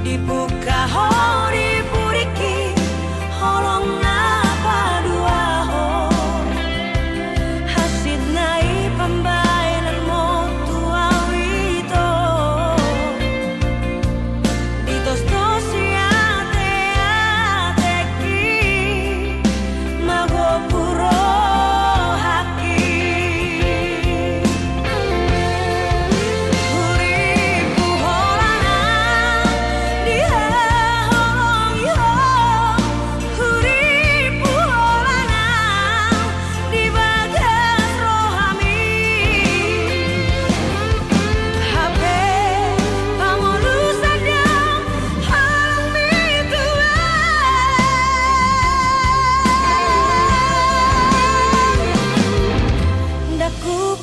dibuka ho dipuriki holong na padua ho hasid nai pambayanan mo tua wito ditos tos ate ateki mago puro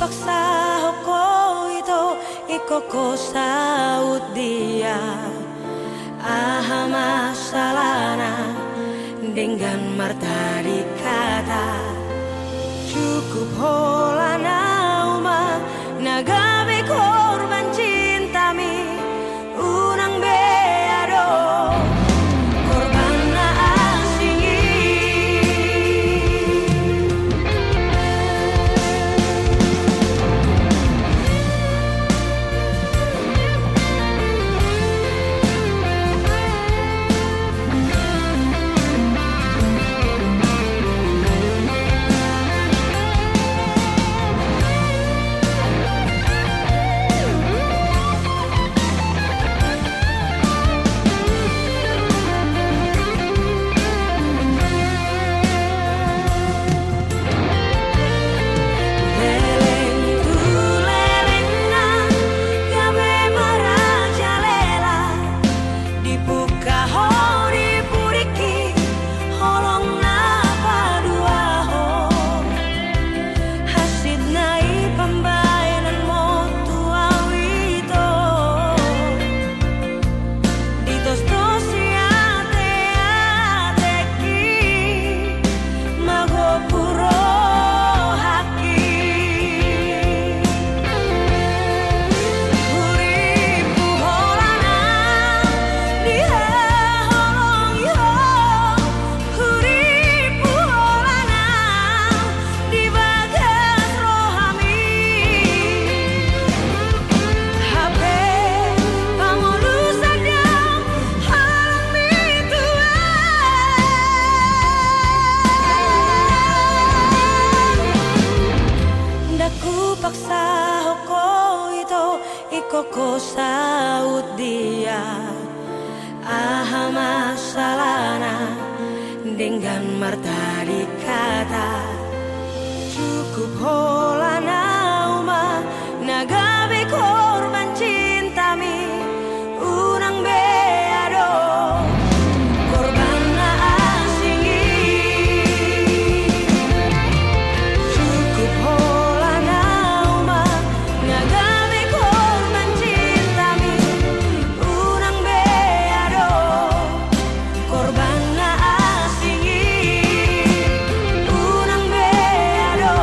paksa hoko itu ikoko saut dia aha masalahna dengan martari kata cukup holana uma nagabe korban cintami unang beado korban na asingi paksa hoko itu ikoko saut dia aha masalahna dengan martari kata cukup holana uma nagabe korban cintami unang beado korban na asingi cukup holana uma nagabe korban cintami unang beado korban na asingi unang beado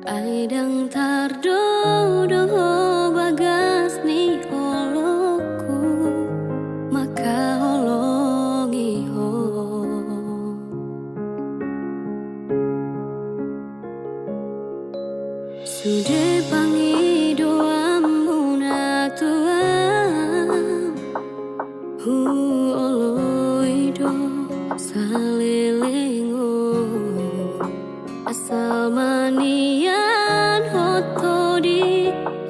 Aidang tardodo bagas ni oloku maka holongi ho sude pangi doamu na tuam hu oloido salelengo asal manian hoto di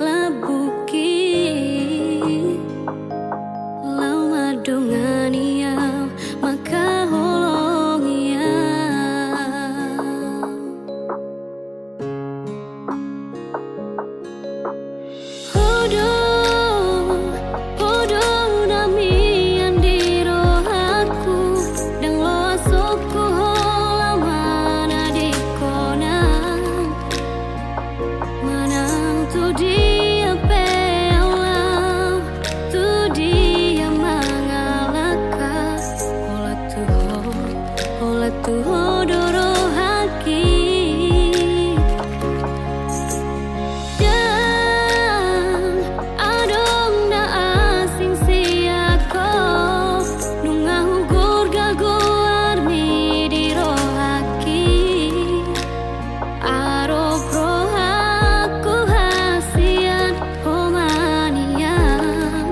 labuki lau madongania maka holongia hodo hodo namian di rohaku dan lo asokku holamana di konang manang tu dia peolah tu dia mangalaka ola tu hodoro haki dan adong na asing siako nunga hugur gaguar mi di rohaki aro prohaku hasian homanian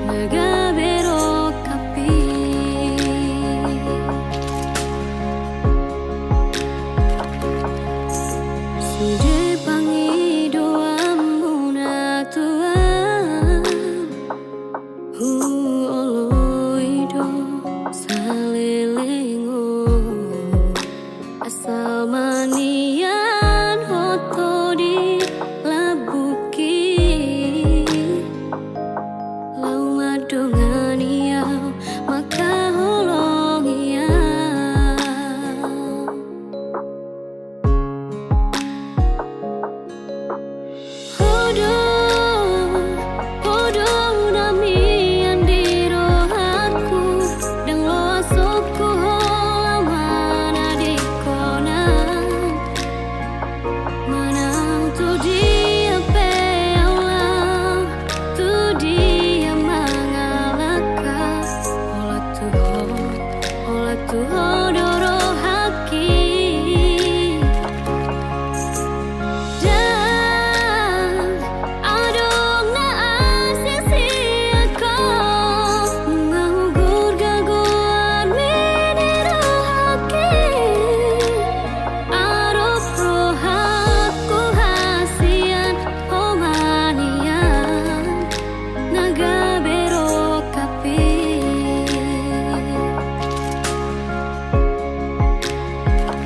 megabero kapi sude pangi doamu na tuam hu oloido salelengo asal manian hoto di labuki lau madongania maka holongia hodo hodo namian di rohaku dan lo asokku holamana di konang manang tu dia peolah tu dia mangalaka ola tu hodoro haki dan adong na asing siako nunga hugur gaguar mi di rohaki aro prohaku hasian homanian nagabero kapi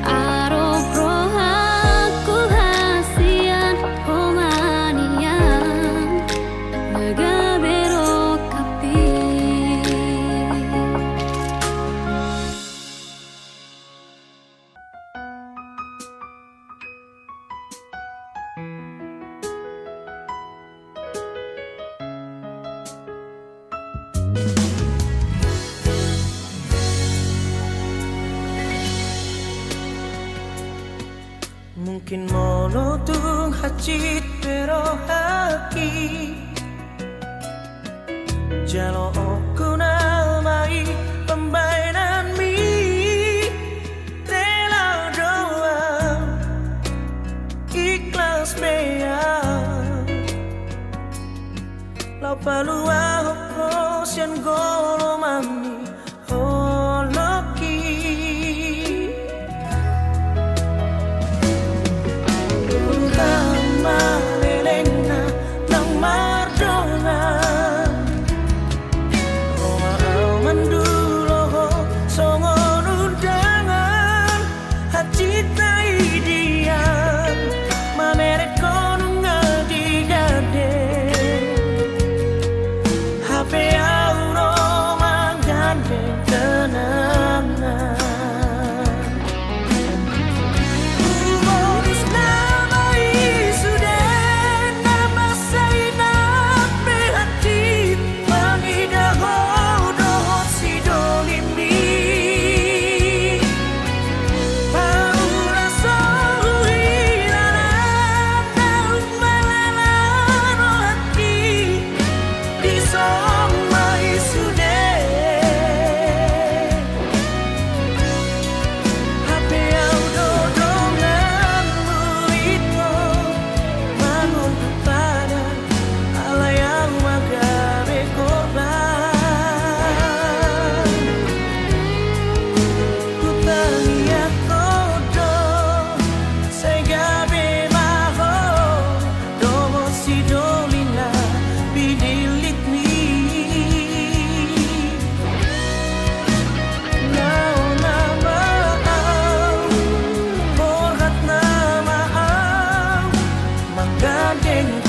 aro prohaku hasian homanian nagabero kapi. Mungkin monotung hacit pero haki jalo oku namai pembainan mi rela doa ikhlas bea lau palua hokosian golomami holoki Malelena nang mardona Roma mandulo songon undangan hacita idian maneret konungal digade HP auro mangga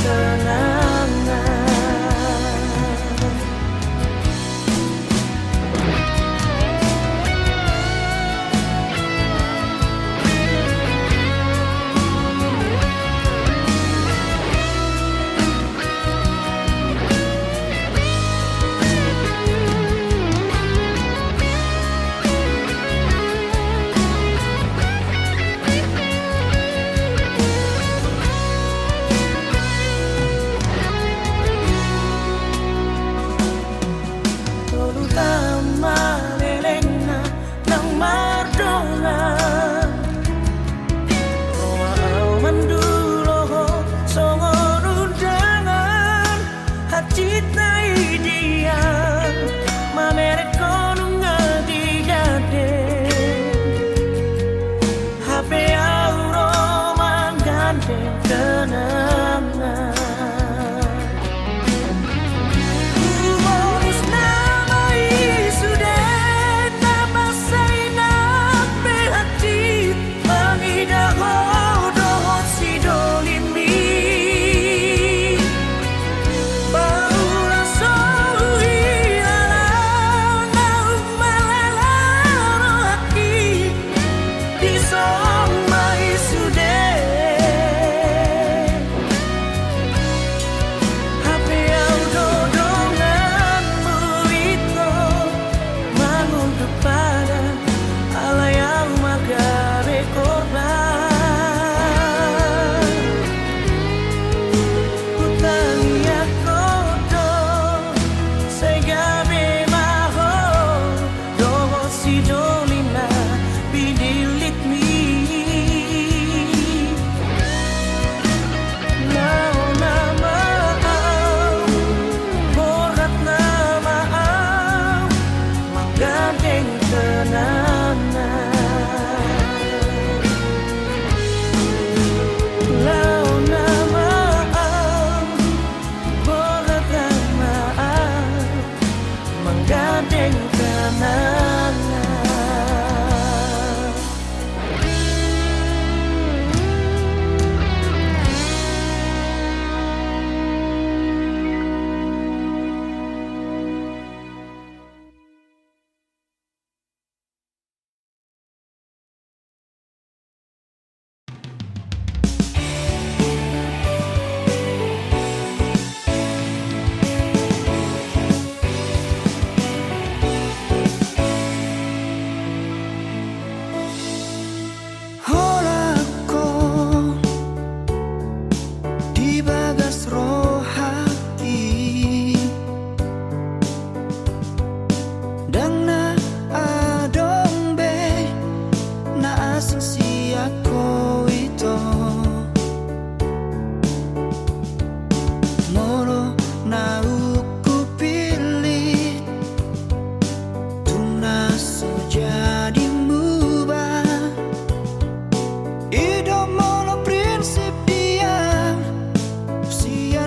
kenangan. Hidup mono prinsip dia, usia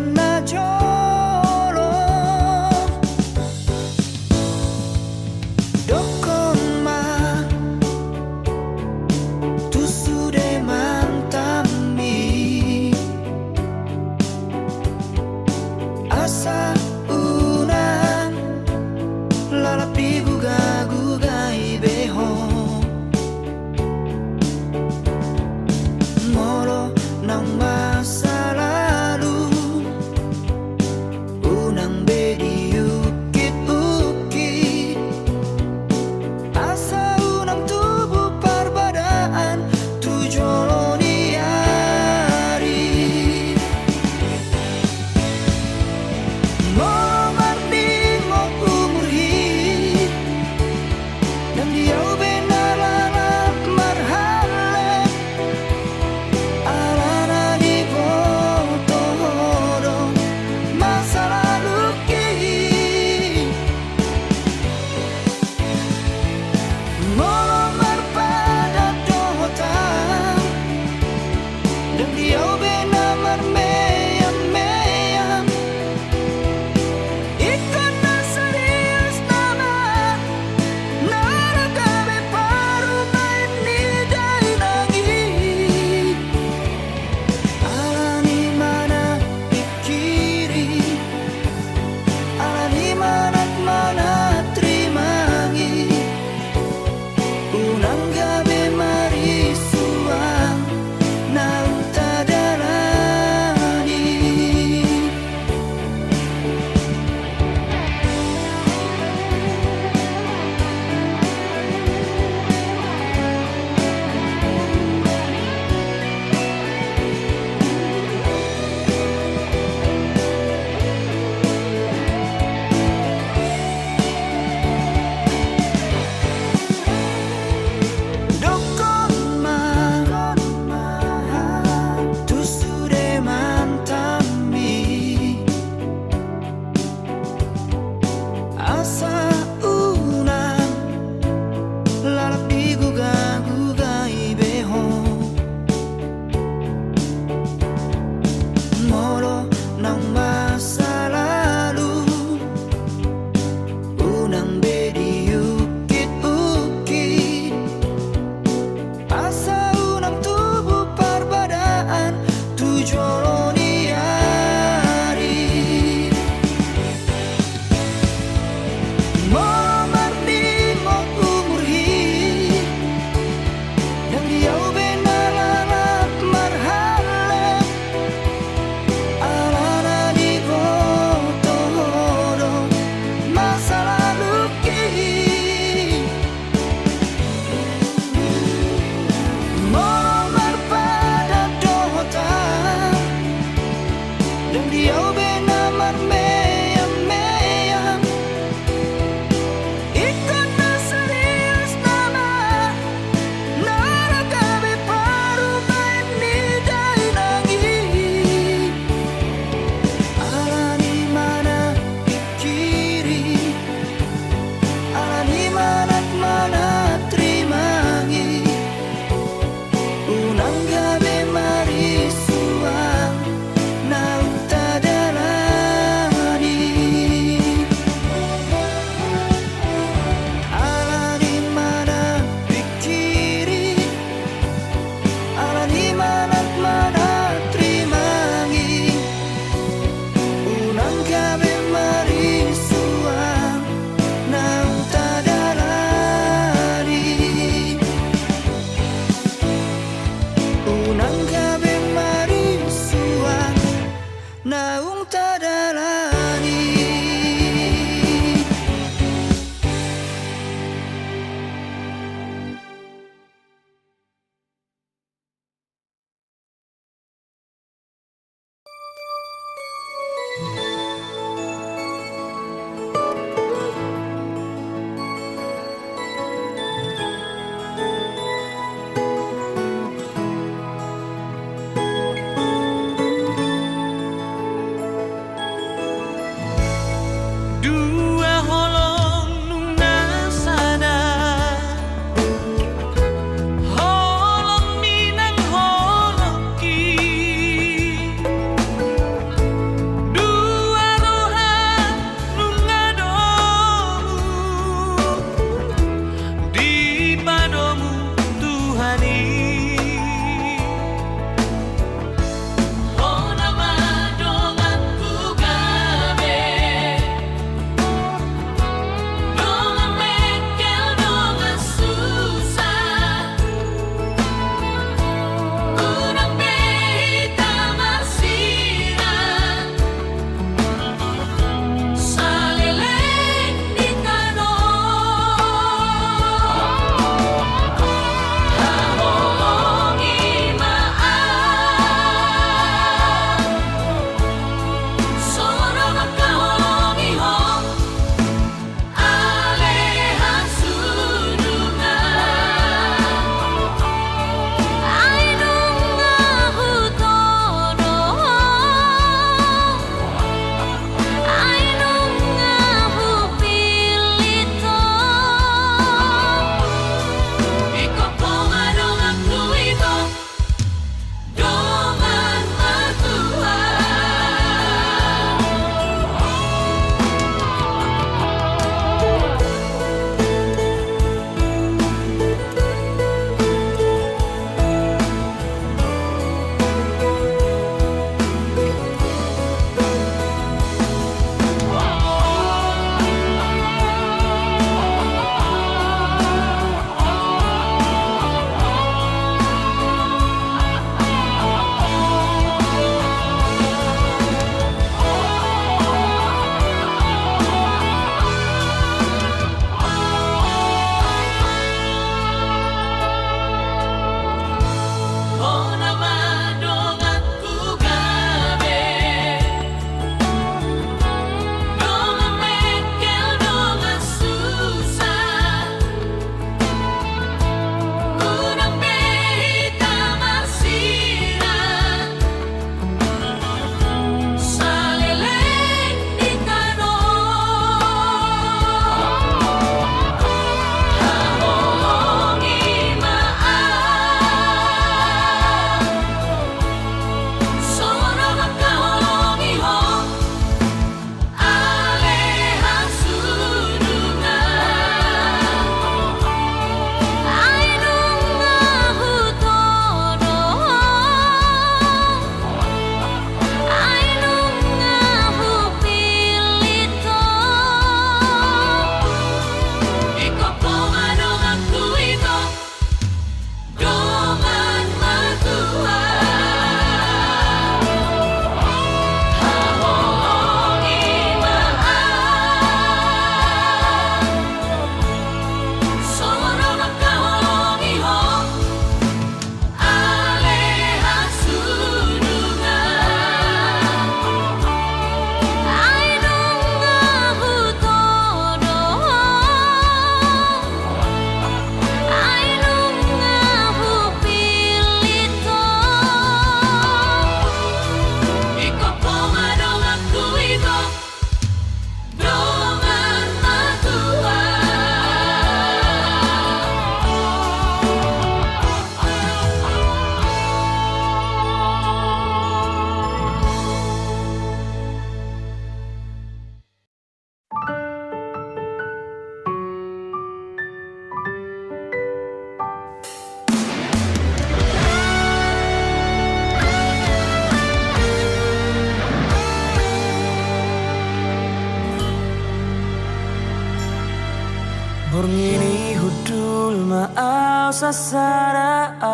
Murngini hudul maau sasaraan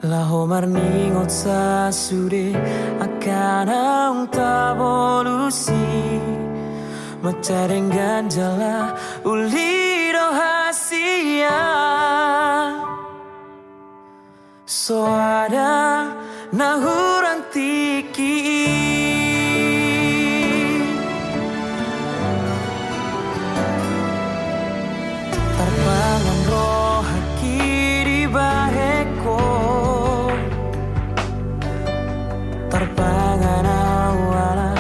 Laho marningot sa sude akan ang tabolusi Macarenggan jala ulido hasia So ada nahurang tiki Tarpangan roh haki di baheko Tarpangan awala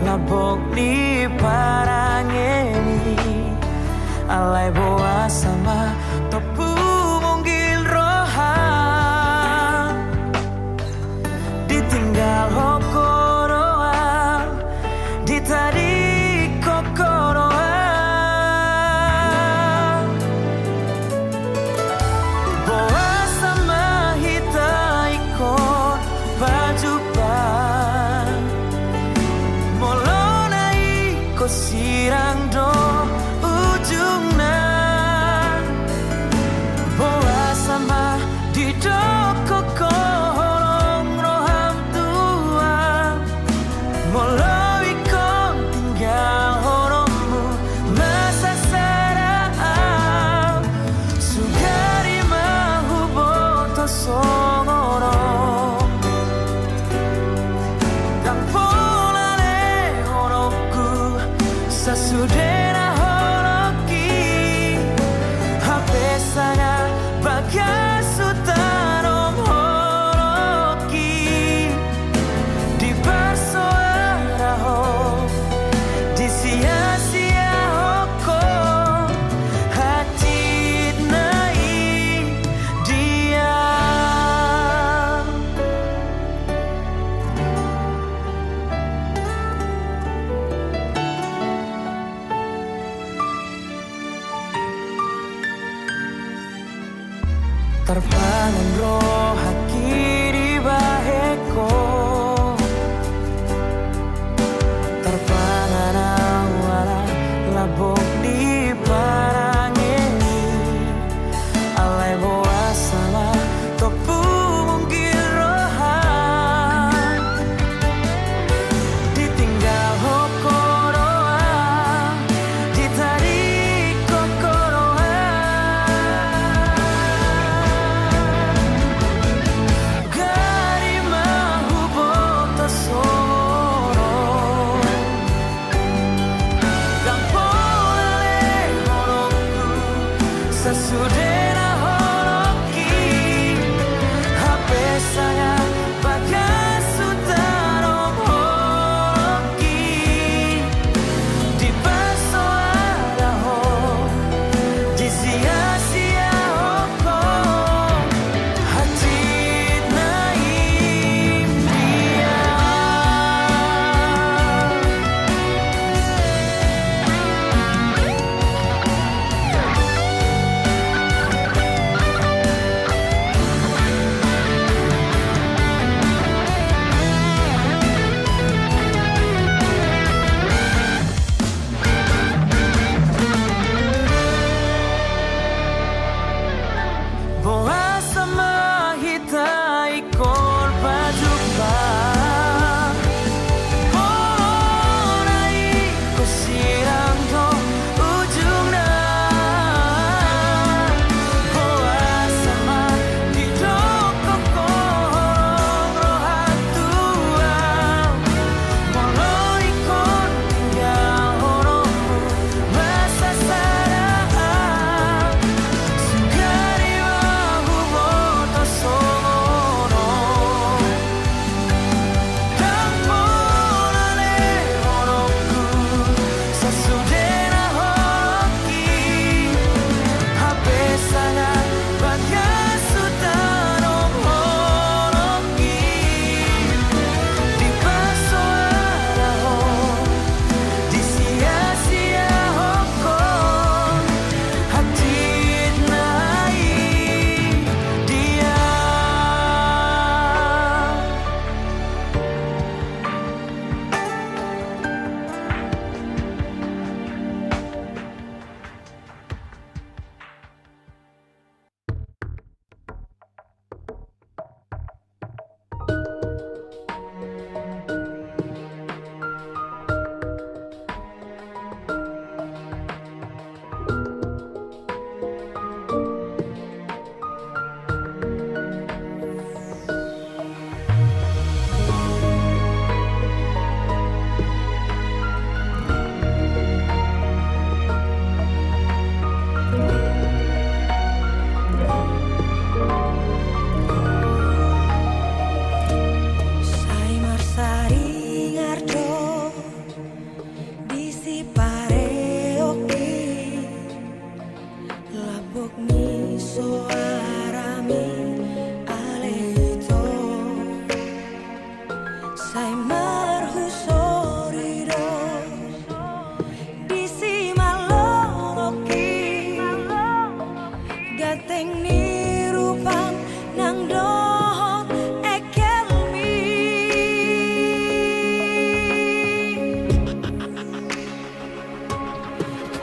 labok ni parangeni Alay boa sama topu monggil roha Ditinggal hokoroa Ditadi kokoroa Boa sama hita ikon pajupan Molona iko sirang do ujungna Boa sama di doko kolong roham tua Molo ikon tinggal horomu masa sarang Sugari mahu boto songoro Kampolane horoku sasudena horoki Hape sana bagasutan horoki Di barsoara ho Di sia-sia hoko Hajit nai dia Tarpangan roh haki di baheko Tarpangan awala labok di parangeni Alay boa sama topu monggil rohan Ditinggal hokoroa Ditari kokoroa Sai marhusoriro Bisi maloloki Gateng ni rupang nang dohot ekelmi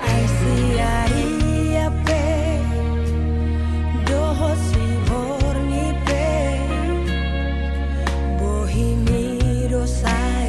Ai siari ape dohot si borni pe Bohimi dosai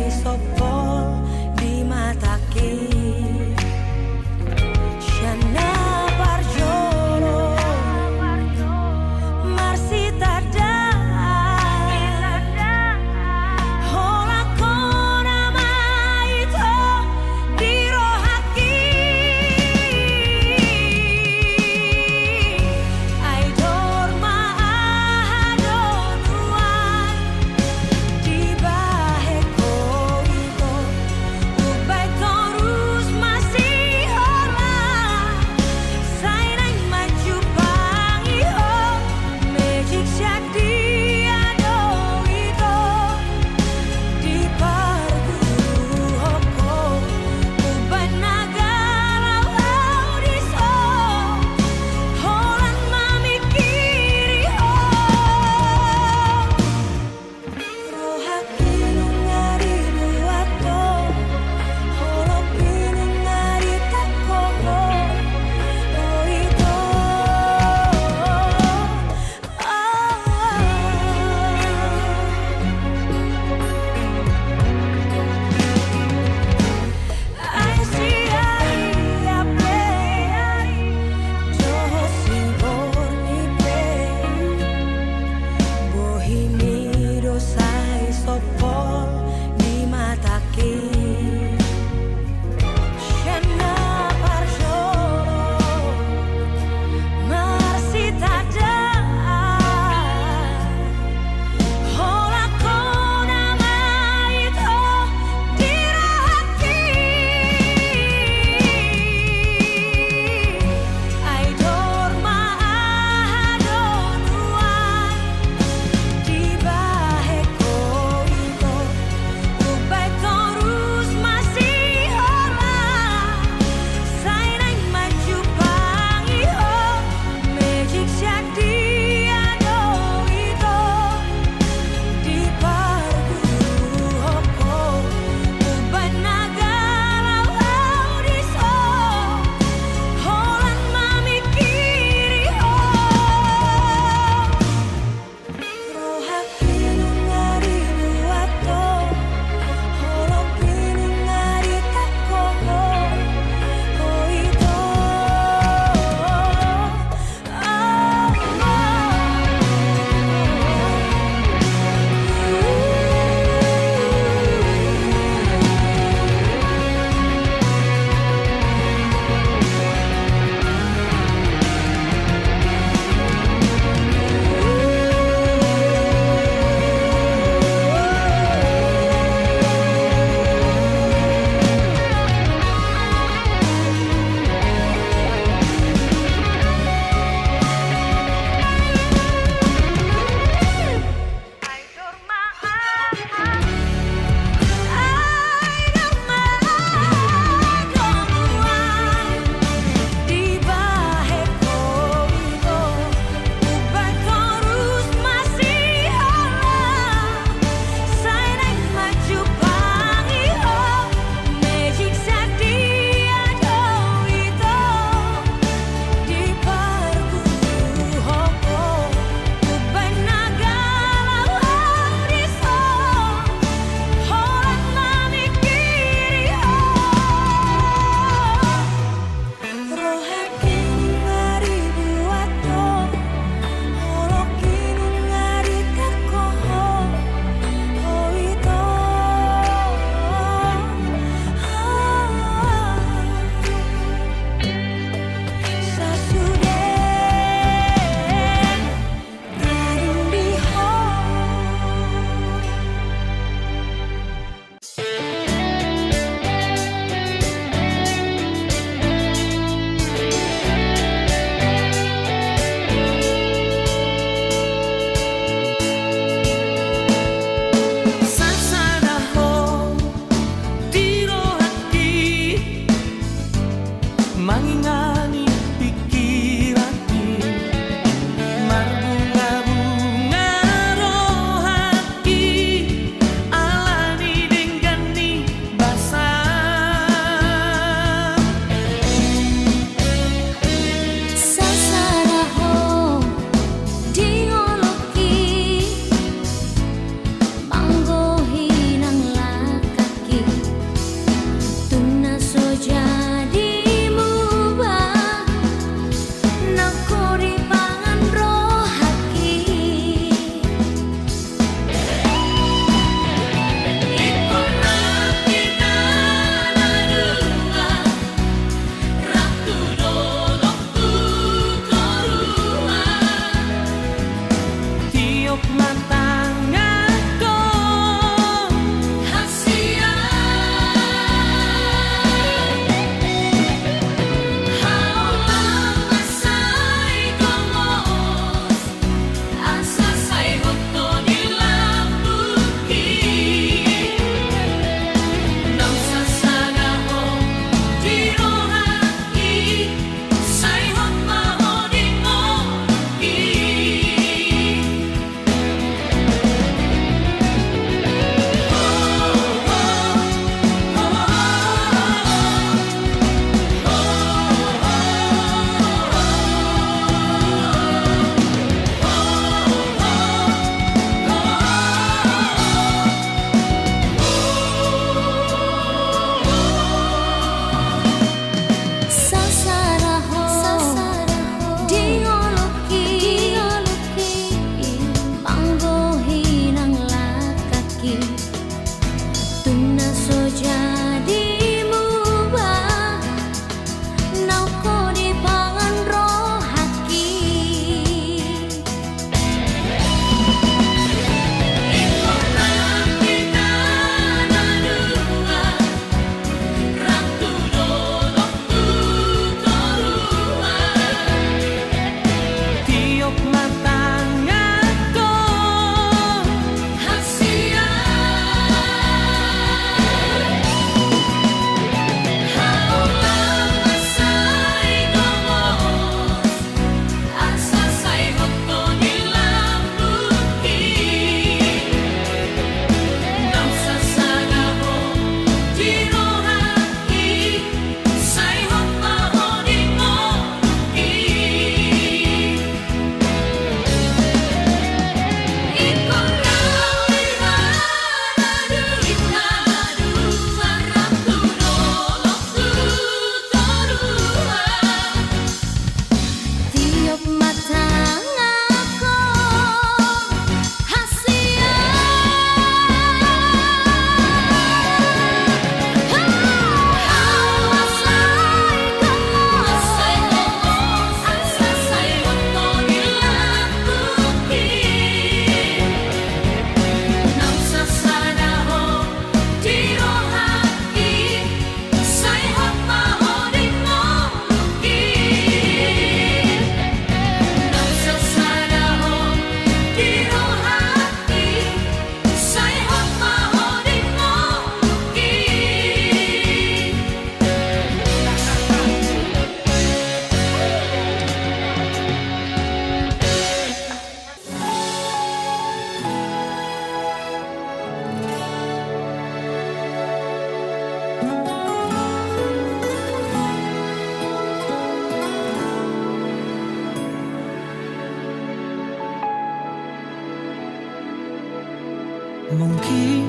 Mungkin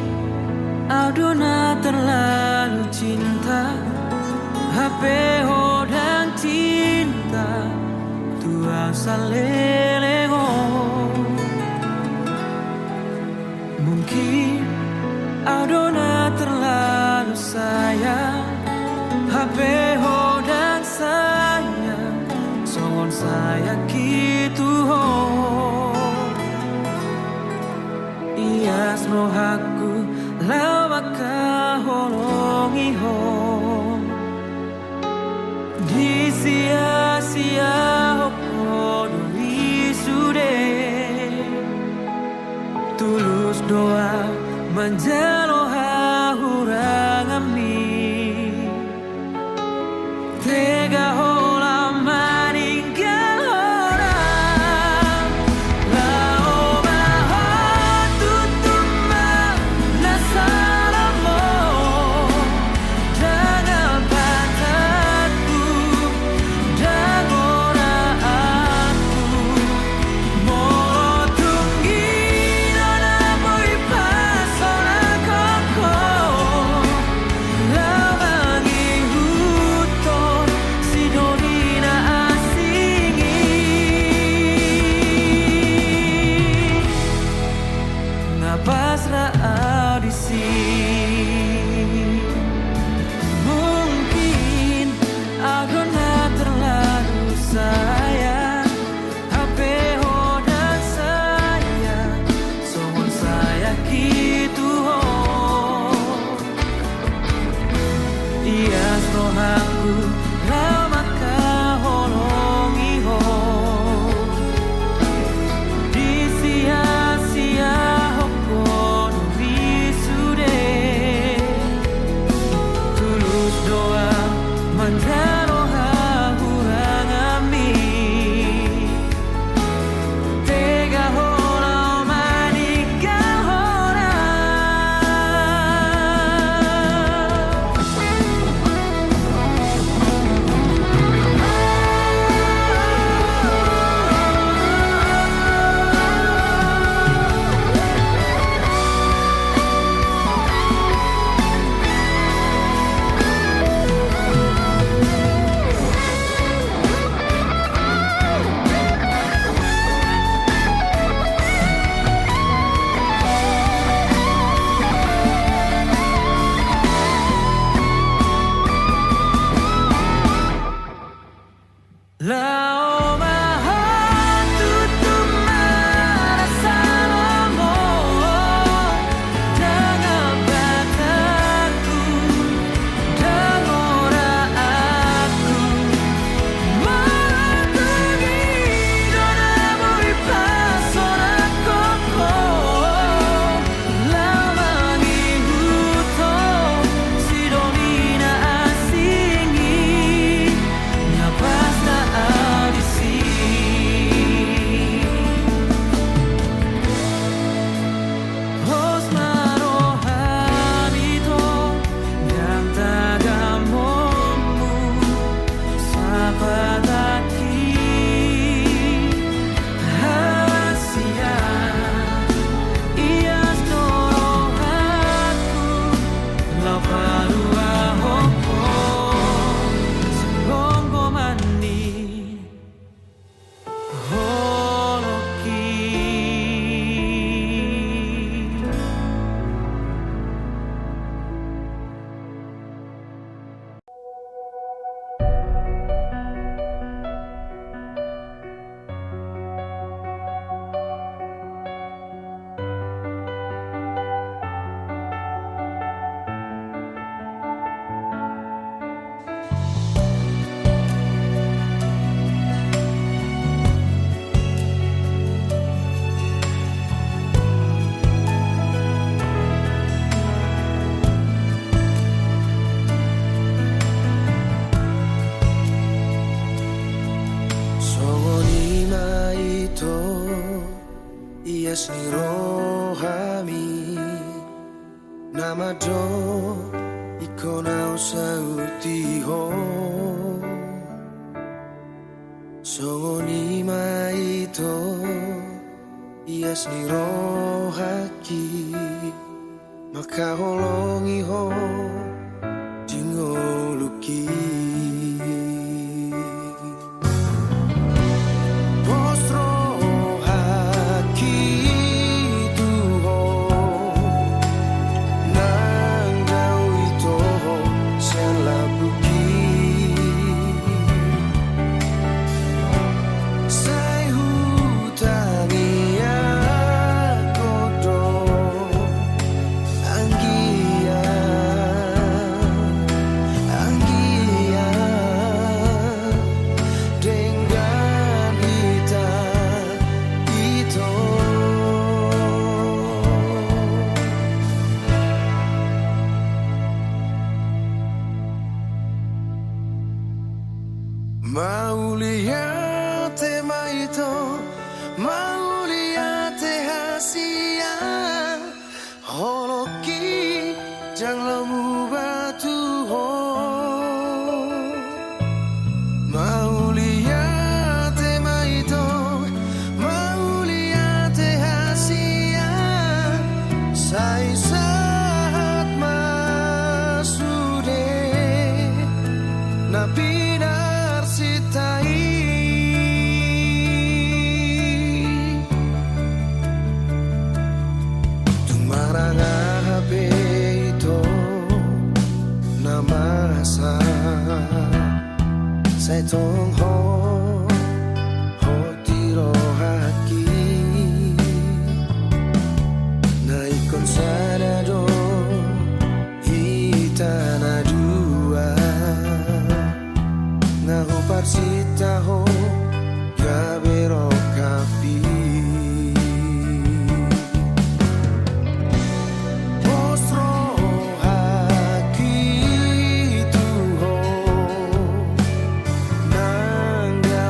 Aldona terlalu cinta HP hodang cinta tua salelego. Mungkin Aldona terlalu sayang HP hodang sayang songon saya gitu ho. Ias no haku lama kahonongi ho. Di sia-sia hoko doi sude. Tulus doa menjalo hahurang ami. Tega hola maninggal orang. Lao baho tutuma nasaramo. Jangan pataku dan oraanku. Moro tunggi nona boy pasona koko. Lawangi huton sidonina asingi. Ngapasra audisi. Mungkin Aldona terlalu sayang HP hodang sayang songon saya gitu ho. Ias rohaku lama kahonongi ho. Di sia-sia hoko doi sude. Tulus doa menjaro hahurang ami. Tega hola maninggal Lao baho tutuma nasaramo. Jangan pataku dan oraanku. Moro tunggi nona boy pasona koko. Lawangi huton sidonina asingi. Ngapasna audisi. Hosmaro habito yang tagamomu sapataki hasia. Ias dorohaku laparua hoko selonggo mandi holoki. Ias ni rohami nama do ikona sauti ho. Songoni maito ias ni rohaki maka holongi ho dingoluki postro haki tuho nanggau ito selabuki sai hutangi akodo anggia dengan kita itu mau lihat tema itu, mau lihat hasia holoki jangan lemu batu ho mau lihat tema itu, mau lihat hasia sai saat masude nabi narsitai tumarang habe itu nama sai tong ho tiro haki na ikon sadado hitana dua na ho parsita ho gabero kapi postro haki tuho nangga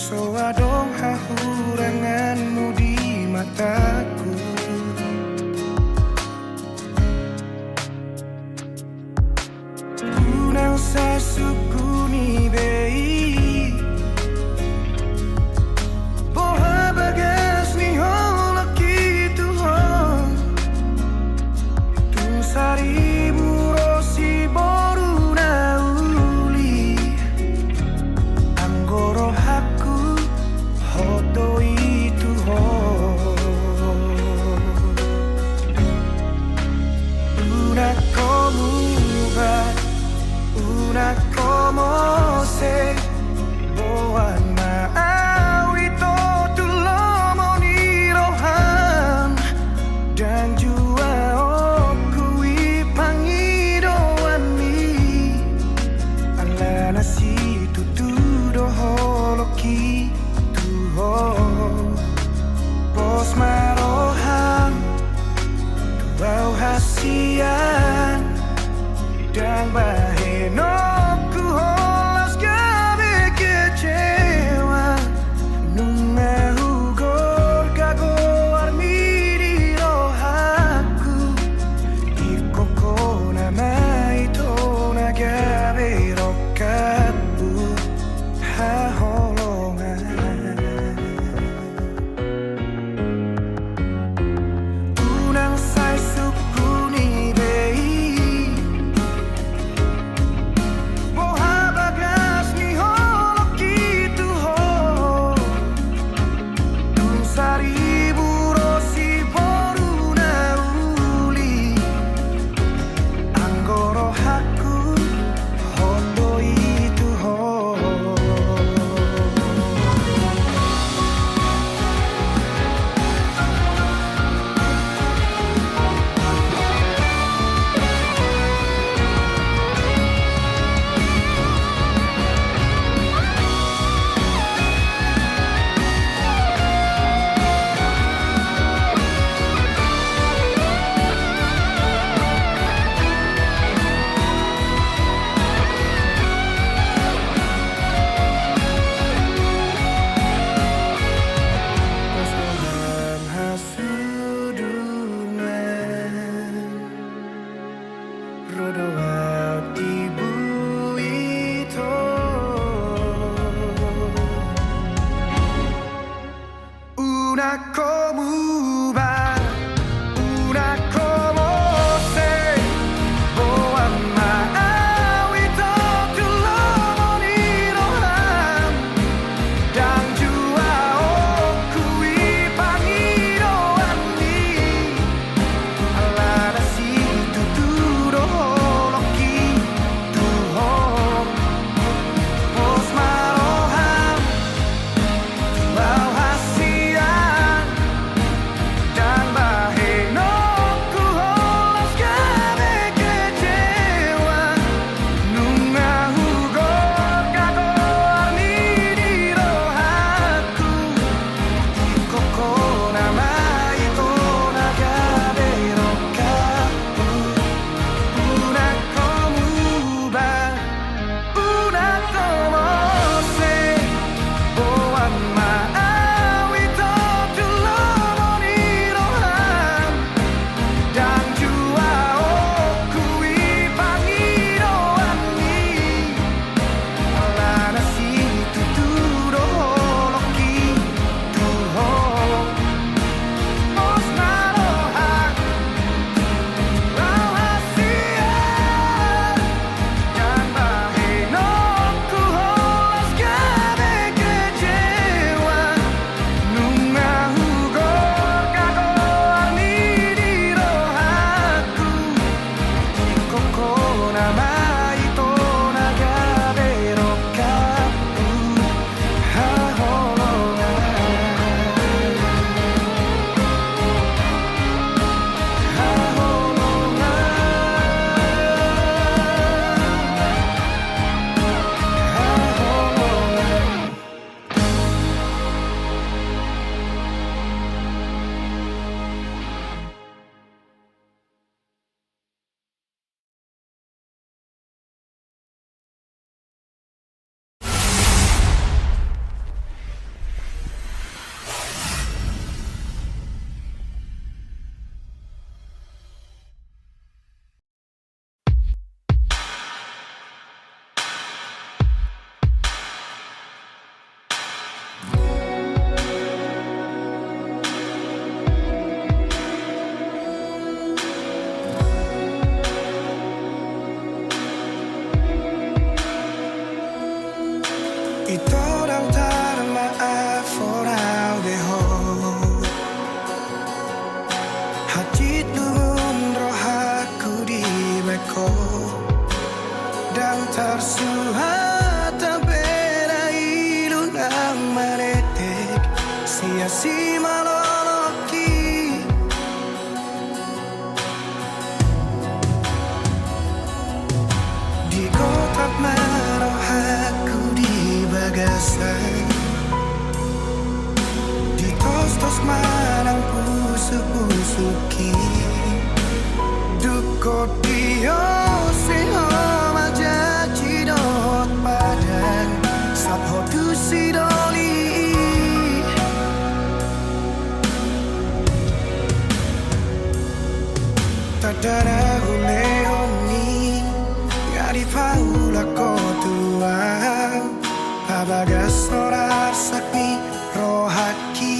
So adong hahuranganmu di mataku. Unang sa sukuni bei Boha bagas ni holaki tuhon Tung saribu rosi boru na uli Anggoro haku hoto itu Una como va Una como se boan maawi to tulomo ni rohan dan jua okui pangidoan ni ala nasi tutudo holoki tuho pos marohan tuau hasian dan bahenoku holas gabe kecewa nunga hugor gago armiri rohaku ikoko nama itu nagabe rokatku haholongan unang sai sukuni bei Una como va, una como se boan maawi to tulomo ni rohan dan jua okui pangidoan ni ala nasi tutudo holoki tuhon pos marohan tuau hasian kasih maloloki di kotak marah aku di bagasan di tos-tos marang pusu-pusuki duko dio seho majaji dot padan sapho tu sidoli tadara hune honi ngari paula kotua abaga sorar sakni rohaki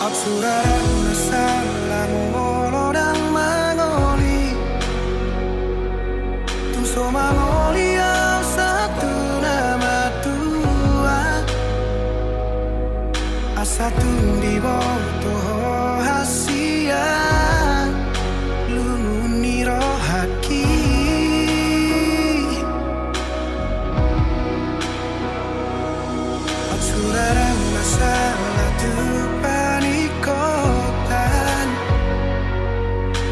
Absurara masalah molo dan mangoli Tuso mangoli yang satu nama tua Asatu di bawah hasia Lumuni rohaki Absurara masalah tupan ikotan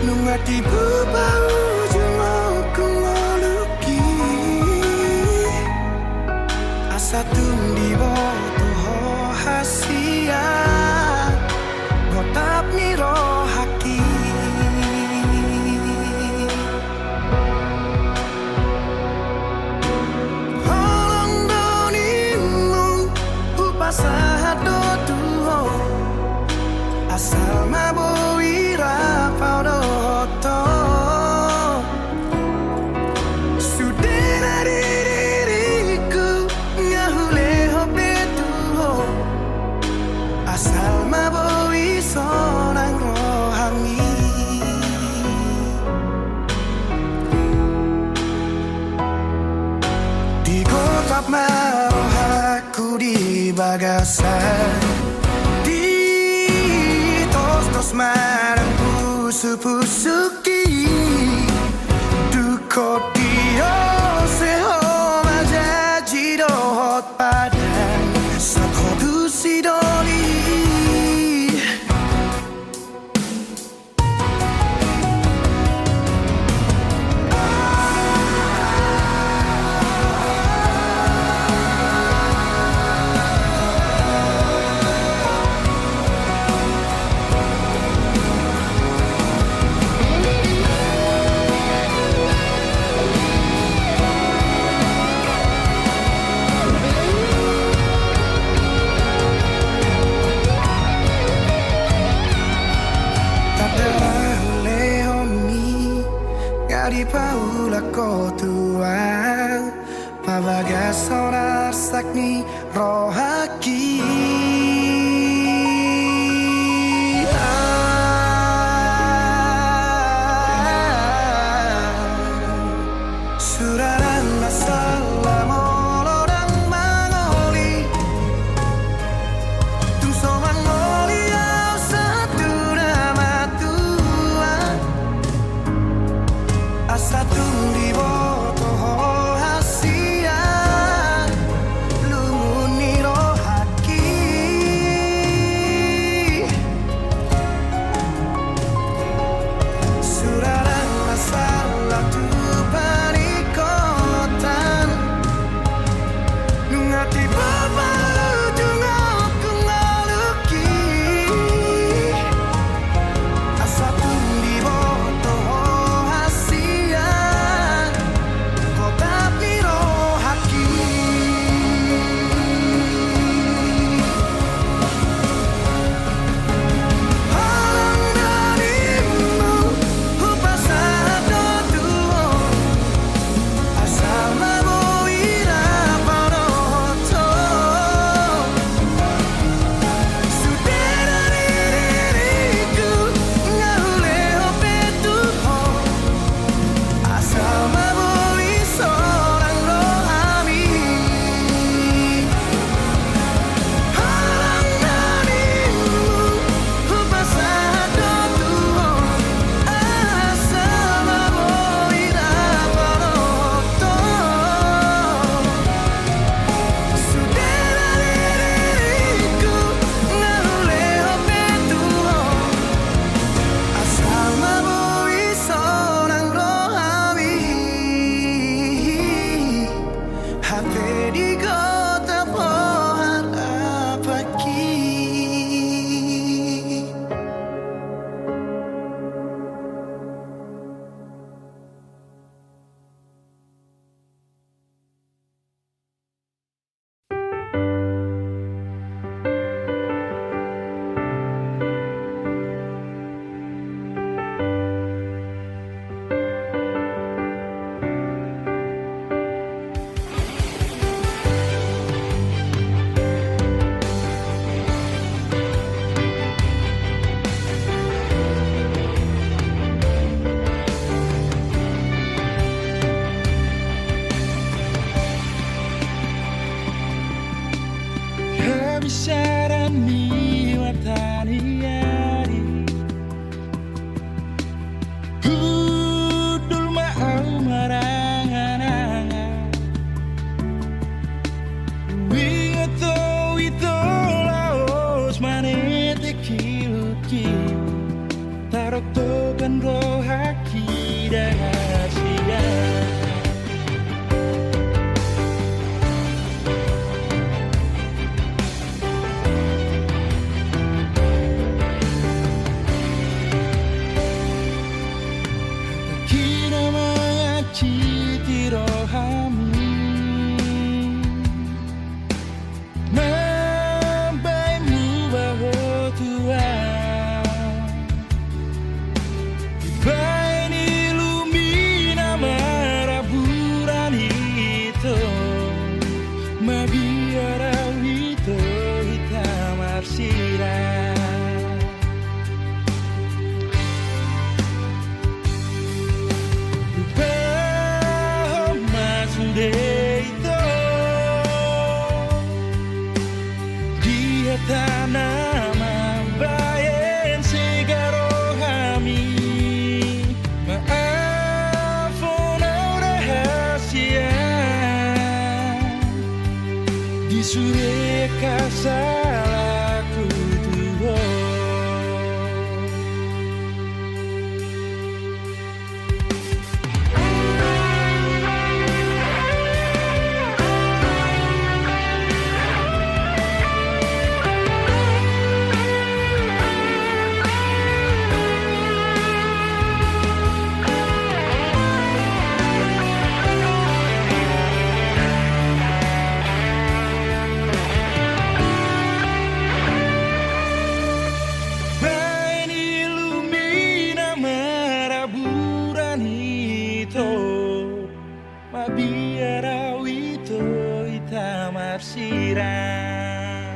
Nungati bubau jumau kumoluki Asatun di bawah hasia Gotap ni rohaki Holong donimu upasahat do tuho Asal maboi rapau doto Sudena diriku ngahule hope tuho Asal maboi sonang rohani Di kotak maroh aku di bagasan Tos marang pusu-pusuki duko dio seho majaji dohot padan sakho tu sidoli Di paula kotua Pabaga sonar sakni rohaki Suraran masalah molo dan mangoli Tuso mangoli yang satu nama tua Asatu di bawah hasia lumuni rohaki Suraran masalah tu panikotan Nungati baba tungau kungaluki Asatu di bawah hasia Sureka salahku Tuhan. Biara wito itamar sirah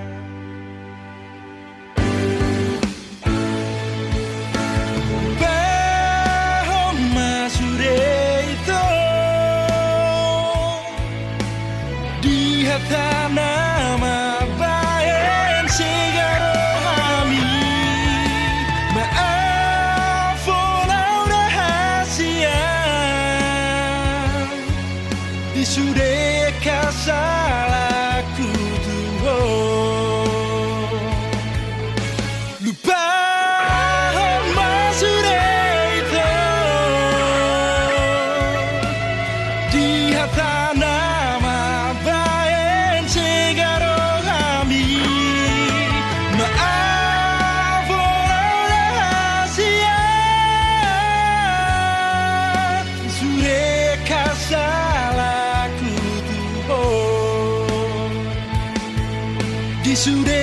bahom masure itu di hata nama bayan segaro kami maafon rahasia Sureka salahku Tuhan. Lupa itu di hata nama bayan segaro kami maaf rahasia sureka salahku Di sudah